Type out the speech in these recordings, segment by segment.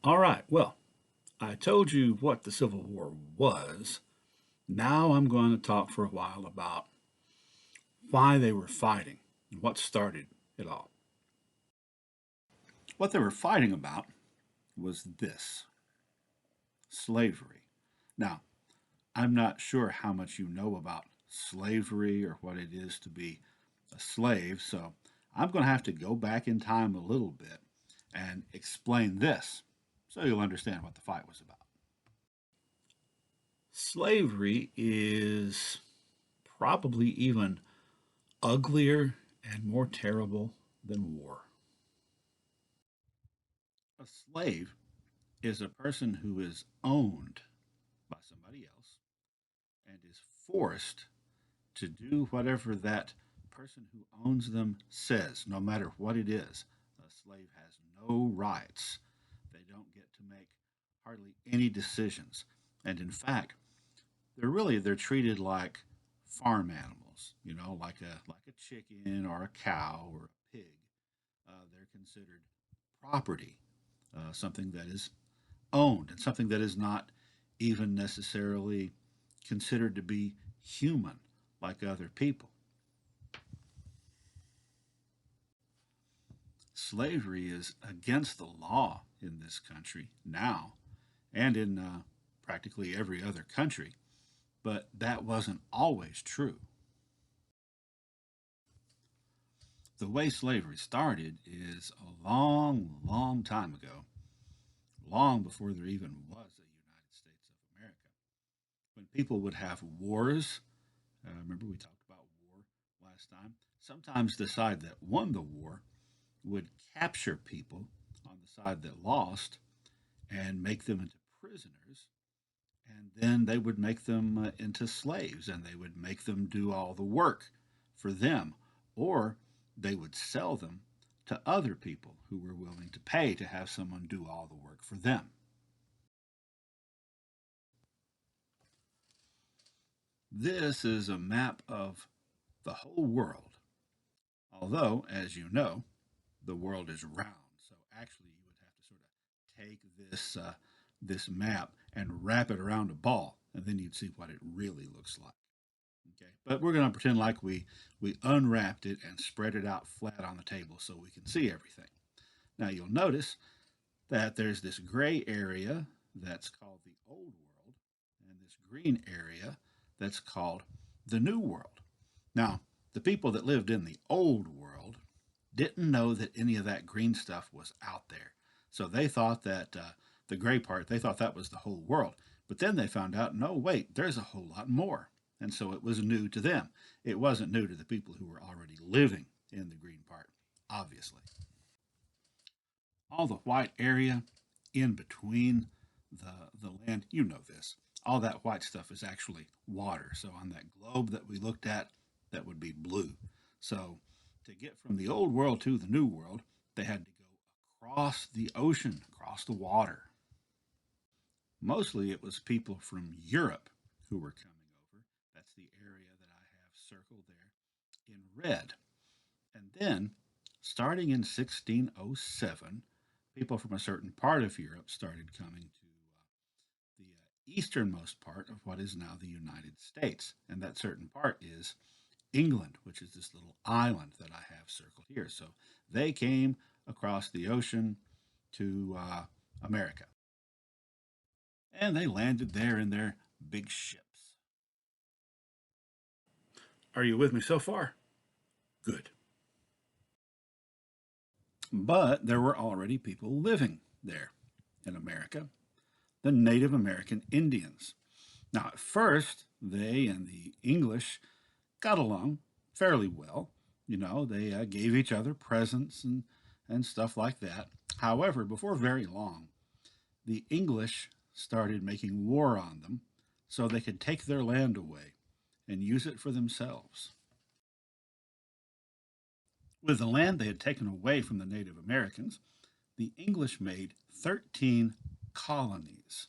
All right, well, I told you what the Civil War was. Now I'm going to talk for a while about why they were fighting and what started it all. What they were fighting about was this: slavery. Now, I'm not sure how much you know about slavery or what it is to be a slave, so I'm going to have to go back in time a little bit and explain this so you'll understand what the fight was about. Slavery is probably even uglier and more terrible than war. A slave is a person who is owned by somebody else and is forced to do whatever that person who owns them says, no matter what it is. A slave has no rights. They don't get to make hardly any decisions. And in fact, they're treated like farm animals, like a chicken or a cow or a pig. They're considered property, something that is owned and something that is not even necessarily considered to be human like other people. Slavery is against the law in this country now and in practically every other country, but that wasn't always true. The way slavery started is a long, long time ago, long before there even was a United States of America. When people would have wars, remember we talked about war last time, sometimes the side that won the war would capture people on the side that lost and make them into prisoners. And then they would make them into slaves and they would make them do all the work for them. Or they would sell them to other people who were willing to pay to have someone do all the work for them. This is a map of the whole world. Although, as you know, the world is round. So actually, you would have to sort of take this map and wrap it around a ball, and then you'd see what it really looks like. Okay, but we're going to pretend like we unwrapped it and spread it out flat on the table so we can see everything. Now you'll notice that there's this gray area that's called the old world, and this green area that's called the new world. Now, the people that lived in the old world didn't know that any of that green stuff was out there. So they thought that the gray part, they thought that was the whole world. But then they found out, no, wait, there's a whole lot more. And so it was new to them. It wasn't new to the people who were already living in the green part, obviously. All the white area in between the land, you know this. All that white stuff is actually water. So on that globe that we looked at, that would be blue. So to get from the old world to the new world, they had to go across the ocean, across the water. Mostly it was people from Europe who were coming over. That's the area that I have circled there in red. And then, starting in 1607, people from a certain part of Europe started coming to the easternmost part of what is now the United States. And that certain part is England, which is this little island that I have circled here. So they came across the ocean to America. And they landed there in their big ships. Are you with me so far? Good. But there were already people living there in America, the Native American Indians. Now, at first, they and the English got along fairly well. They gave each other presents and stuff like that. However, before very long, the English started making war on them so they could take their land away and use it for themselves. With the land they had taken away from the Native Americans, the English made 13 colonies.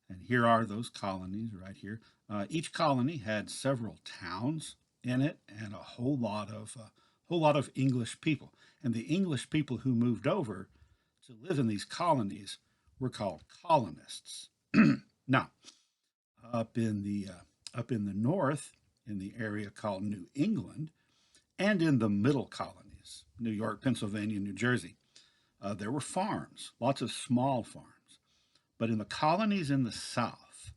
And here are those colonies right here. Each colony had several towns in it and a whole lot of English people. And the English people who moved over to live in these colonies were called colonists. Now, up in the up in the north, in the area called New England, and in the middle colonies, New York, Pennsylvania, New Jersey, there were farms, lots of small farms. But in the colonies in the south,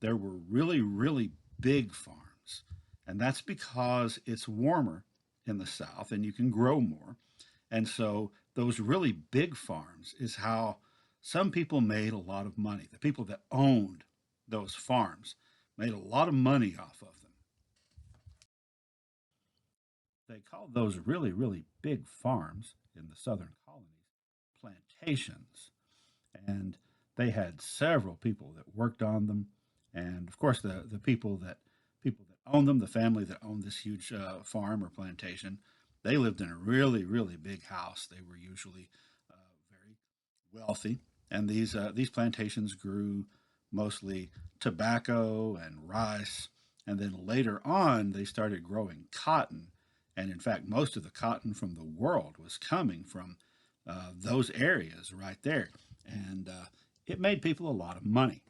there were really, really big farms. And that's because it's warmer in the south and you can grow more. And so those really big farms is how some people made a lot of money. The people that owned those farms made a lot of money off of them. They called those really, really big farms in the southern colonies plantations. And they had several people that worked on them. And of course, the people that owned them, the family that owned this huge farm or plantation, they lived in a really, really big house. They were usually very wealthy, and these plantations grew mostly tobacco and rice. And then later on, they started growing cotton. And in fact, most of the cotton from the world was coming from those areas right there. And it made people a lot of money,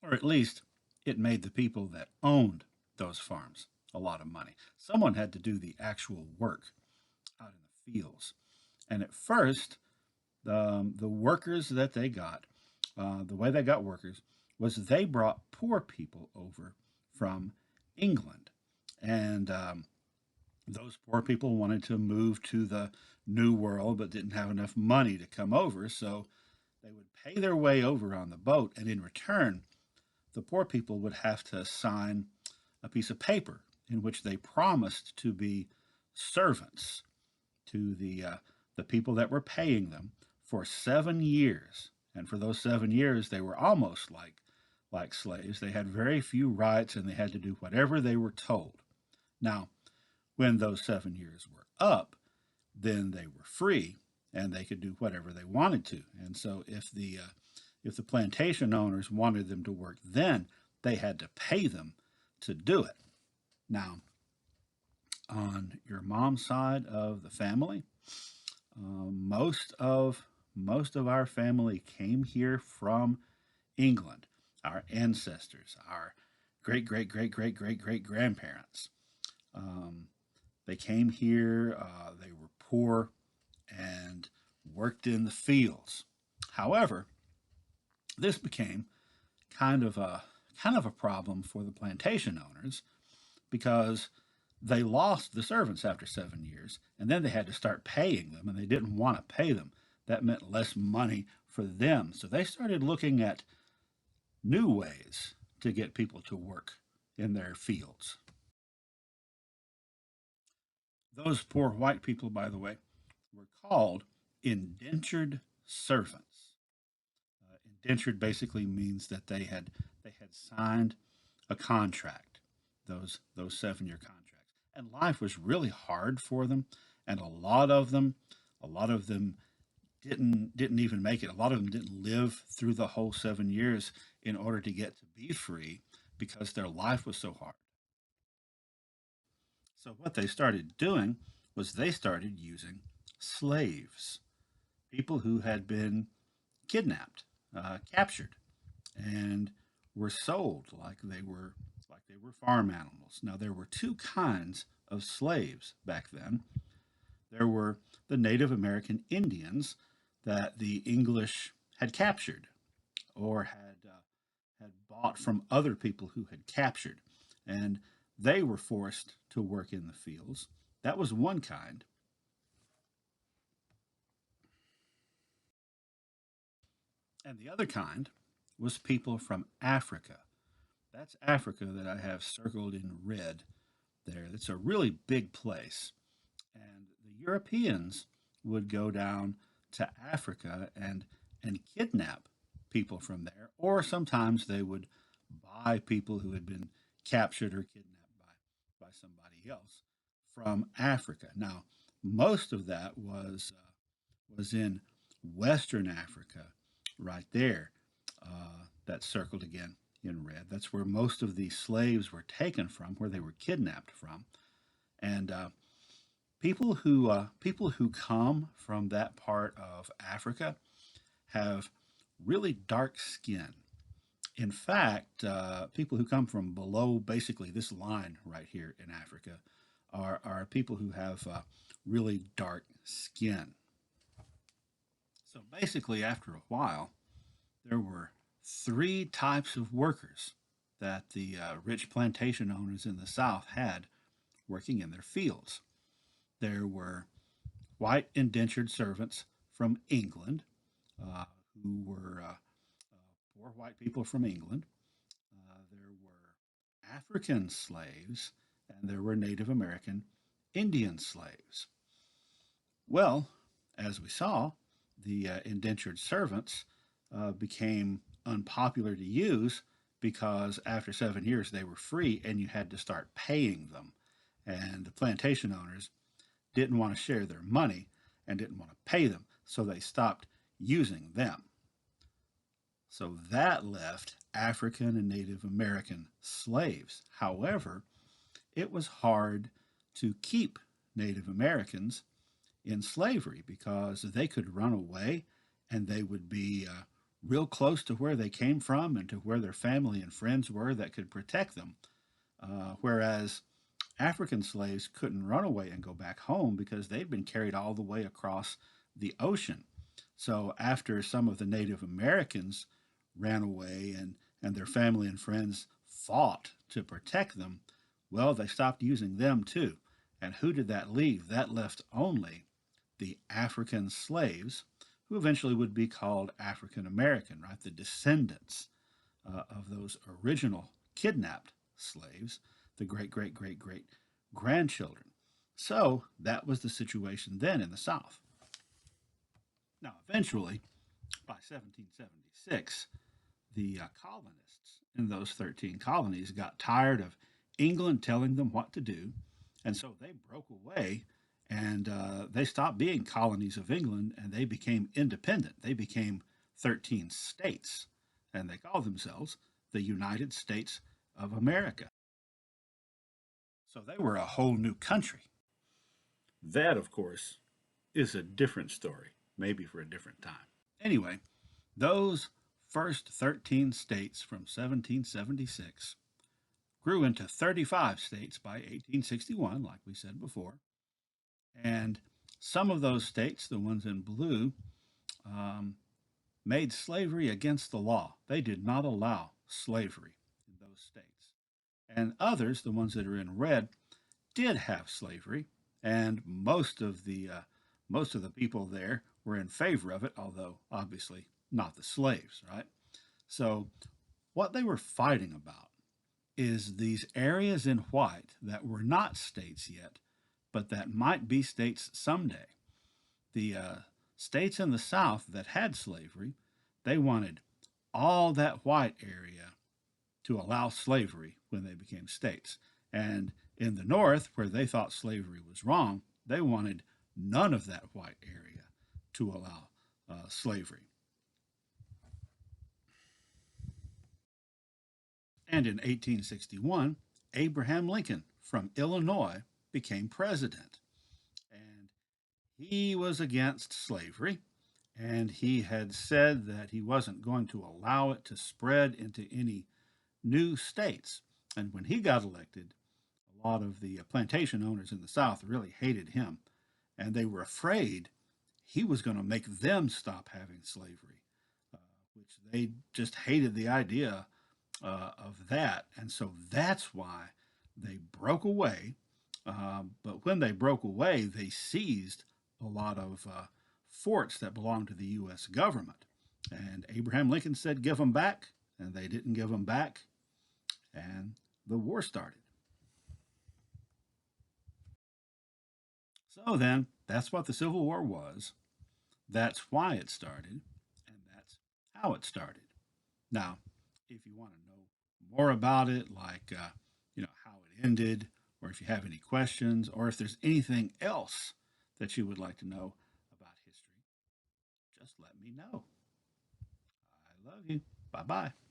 or at least it made the people that owned those farms a lot of money. Someone had to do the actual work out in the fields. And at first, the workers that they got, the way they got workers was they brought poor people over from England. And those poor people wanted to move to the New World but didn't have enough money to come over. So they would pay their way over on the boat. And in return, the poor people would have to sign a piece of paper in which they promised to be servants to the people that were paying them for 7 years. And for those 7 years, they were almost like slaves. They had very few rights and they had to do whatever they were told. Now, when those 7 years were up, then they were free and they could do whatever they wanted to. And so if the plantation owners wanted them to work then, they had to pay them to do it. Now, on your mom's side of the family, most of our family came here from England. Our ancestors, our great great great great great great grandparents. Um, they came here. They were poor and worked in the fields. However, this became kind of a kind of a problem for the plantation owners because they lost the servants after 7 years, and then they had to start paying them, and they didn't want to pay them. That meant less money for them. So they started looking at new ways to get people to work in their fields. Those poor white people, by the way, were called indentured servants. Indentured basically means that they had signed a contract, those 7 year contracts, and life was really hard for them, and a lot of them didn't even make it. A lot of them didn't live through the whole 7 years in order to get to be free because their life was so hard. So what they started doing was they started using slaves, people who had been kidnapped, captured, and were sold like they were farm animals. Now there were two kinds of slaves back then. There were the Native American Indians that the English had captured or had bought from other people who had captured, and they were forced to work in the fields. That was one kind, and the other kind was people from Africa. That's Africa that I have circled in red there. It's a really big place. And the Europeans would go down to Africa and kidnap people from there, or sometimes they would buy people who had been captured or kidnapped by somebody else from Africa. Now, most of that was in Western Africa, right there. That's circled again in red. That's where most of these slaves were taken from, where they were kidnapped from, and People who come from that part of Africa have really dark skin. In fact, people who come from below basically this line right here in Africa are people who have really dark skin. So basically, after a while, there were three types of workers that the rich plantation owners in the South had working in their fields. There were white indentured servants from England, uh, who were poor white people from England. There were African slaves, and there were Native American Indian slaves. Well, as we saw, the indentured servants became unpopular to use because after 7 years they were free and you had to start paying them. And the plantation owners didn't want to share their money and didn't want to pay them, so they stopped using them. So that left African and Native American slaves. However, it was hard to keep Native Americans in slavery because they could run away and they would be real close to where they came from and to where their family and friends were that could protect them. Whereas African slaves couldn't run away and go back home because they'd been carried all the way across the ocean. So after some of the Native Americans ran away and their family and friends fought to protect them, well, they stopped using them too. And who did that leave? That left only the African slaves, who eventually would be called African American, right? The descendants of those original kidnapped slaves, the great, great, great, great grandchildren. So that was the situation then in the South. Now, eventually, by 1776, the colonists in those 13 colonies got tired of England telling them what to do, and so they broke away and they stopped being colonies of England and they became independent. They became 13 states, and they called themselves the United States of America. So they were a whole new country. That, of course, is a different story, maybe for a different time. Anyway, those first 13 states from 1776 grew into 35 states by 1861, like we said before. And some of those states, the ones in blue, um, made slavery against the law. They did not allow slavery in those states. And others, the ones that are in red, did have slavery, and most of the people there were in favor of it, although obviously not the slaves, right? So what they were fighting about is these areas in white that were not states yet, but that might be states someday. The states in the South that had slavery, they wanted all that white area to allow slavery when they became states. And in the North, where they thought slavery was wrong, they wanted none of that white area to allow slavery. And in 1861, Abraham Lincoln from Illinois became president. And he was against slavery. And he had said that he wasn't going to allow it to spread into any new states. And when he got elected, a lot of the plantation owners in the South really hated him. And they were afraid he was going to make them stop having slavery, uh, which they just hated the idea of that. And so that's why they broke away. But when they broke away, they seized a lot of forts that belonged to the U.S. government. And Abraham Lincoln said, give them back. And they didn't give them back. And the war started. So then, that's what the Civil War was. That's why it started. And that's how it started. Now, if you want to know more about it, like how it ended, or if you have any questions, or if there's anything else that you would like to know about history, just let me know. I love you. Bye bye.